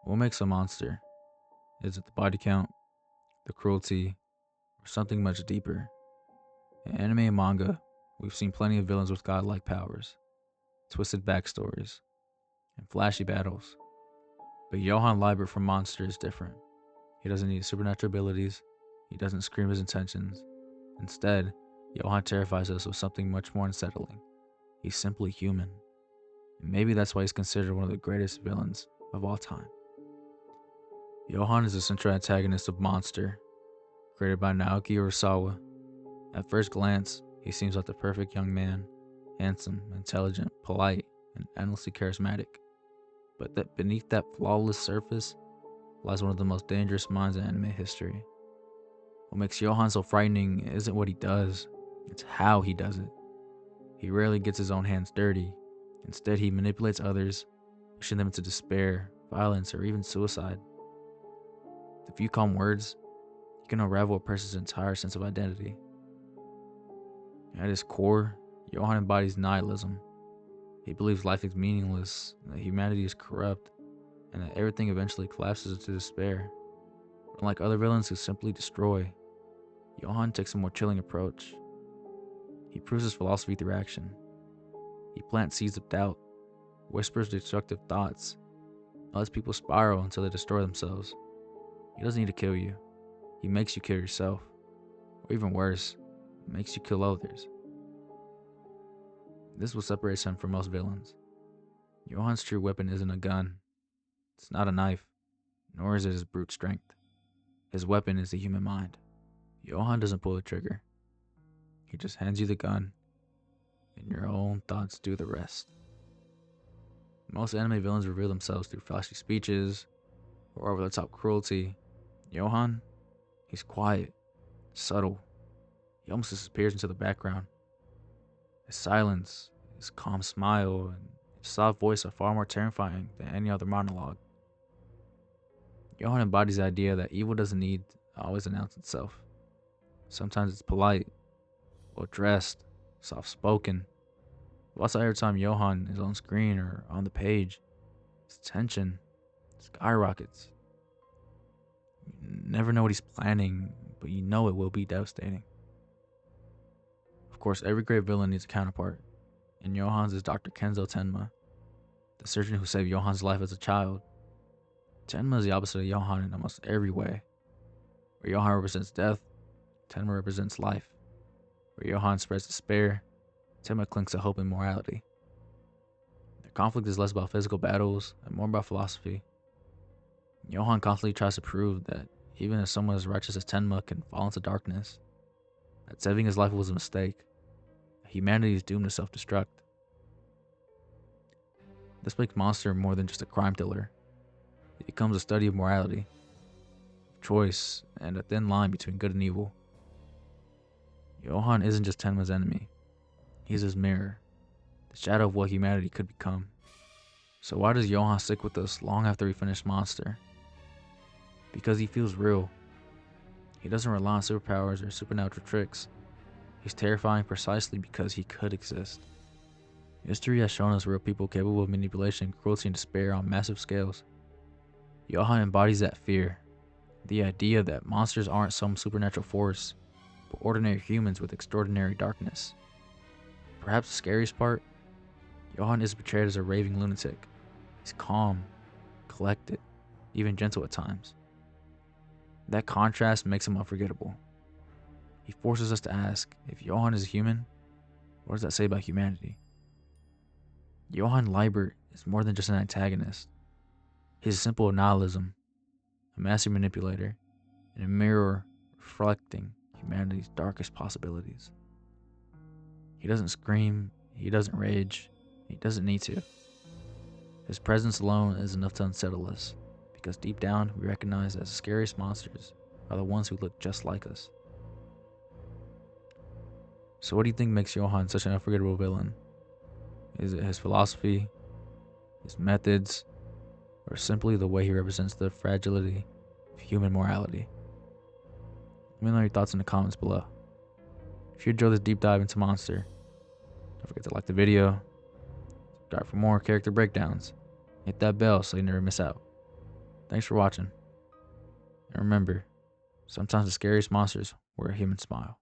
What makes a monster? Is it the body count, the cruelty, or something much deeper? In anime and manga, we've seen plenty of villains with godlike powers, twisted backstories, and flashy battles. But Johan Liebert from Monster is different. He doesn't need supernatural abilities, he doesn't scream his intentions. Instead, Johan terrifies us with something much more unsettling. He's simply human. And maybe that's why he's considered one of the greatest villains of all time. Johan is the central antagonist of Monster, created by Naoki Urasawa. At first glance, he seems like the perfect young man, handsome, intelligent, polite, and endlessly charismatic. But that beneath that flawless surface lies one of the most dangerous minds in anime history. What makes Johan so frightening isn't what he does, it's how he does it. He rarely gets his own hands dirty. Instead, he manipulates others, pushing them into despair, violence, or even suicide. With a few calm words, he can unravel a person's entire sense of identity. At his core, Johan embodies nihilism. He believes life is meaningless, that humanity is corrupt, and that everything eventually collapses into despair. Unlike other villains who simply destroy, Johan takes a more chilling approach. He proves his philosophy through action. He plants seeds of doubt, whispers destructive thoughts, and lets people spiral until they destroy themselves. He doesn't need to kill you. He makes you kill yourself. Or even worse, makes you kill others. This is what separates him from most villains. Johan's true weapon isn't a gun. It's not a knife, nor is it his brute strength. His weapon is the human mind. Johan doesn't pull the trigger. He just hands you the gun, and your own thoughts do the rest. Most anime villains reveal themselves through flashy speeches or over-the-top cruelty. Johan, he's quiet, subtle. He almost disappears into the background. His silence, his calm smile, and his soft voice are far more terrifying than any other monologue. Johan embodies the idea that evil doesn't need to always announce itself. Sometimes it's polite, well dressed, soft spoken. But also every time Johan is on screen or on the page, his tension skyrockets. You never know what he's planning, but you know it will be devastating. Of course, every great villain needs a counterpart, and Johan's is Dr. Kenzo Tenma, the surgeon who saved Johan's life as a child. Tenma is the opposite of Johan in almost every way. Where Johan represents death, Tenma represents life. Where Johan spreads despair, Tenma clings to hope and morality. Their conflict is less about physical battles and more about philosophy. Johan constantly tries to prove that even if someone as righteous as Tenma can fall into darkness, that saving his life was a mistake, that humanity is doomed to self-destruct. This makes Monster more than just a crime thriller. It becomes a study of morality, of choice, and a thin line between good and evil. Johan isn't just Tenma's enemy. He's his mirror, the shadow of what humanity could become. So why does Johan stick with us long after we finish Monster? Because he feels real. He doesn't rely on superpowers or supernatural tricks. He's terrifying precisely because he could exist. History has shown us real people capable of manipulation, cruelty, and despair on massive scales. Johan embodies that fear, the idea that monsters aren't some supernatural force, but ordinary humans with extraordinary darkness. Perhaps the scariest part, Johan is portrayed as a raving lunatic. He's calm, collected, even gentle at times. That contrast makes him unforgettable. He forces us to ask, if Johan is human, what does that say about humanity? Johan Liebert is more than just an antagonist. He's a symbol of nihilism, a master manipulator, and a mirror reflecting humanity's darkest possibilities. He doesn't scream, he doesn't rage, he doesn't need to. His presence alone is enough to unsettle us, because deep down we recognize that the scariest monsters are the ones who look just like us. So what do you think makes Johan such an unforgettable villain? Is it his philosophy, his methods, or simply the way he represents the fragility of human morality? Let me know your thoughts in the comments below. If you enjoyed this deep dive into Monster, don't forget to like the video, subscribe for more character breakdowns, hit that bell so you never miss out. Thanks for watching. And remember, sometimes the scariest monsters wear a human smile.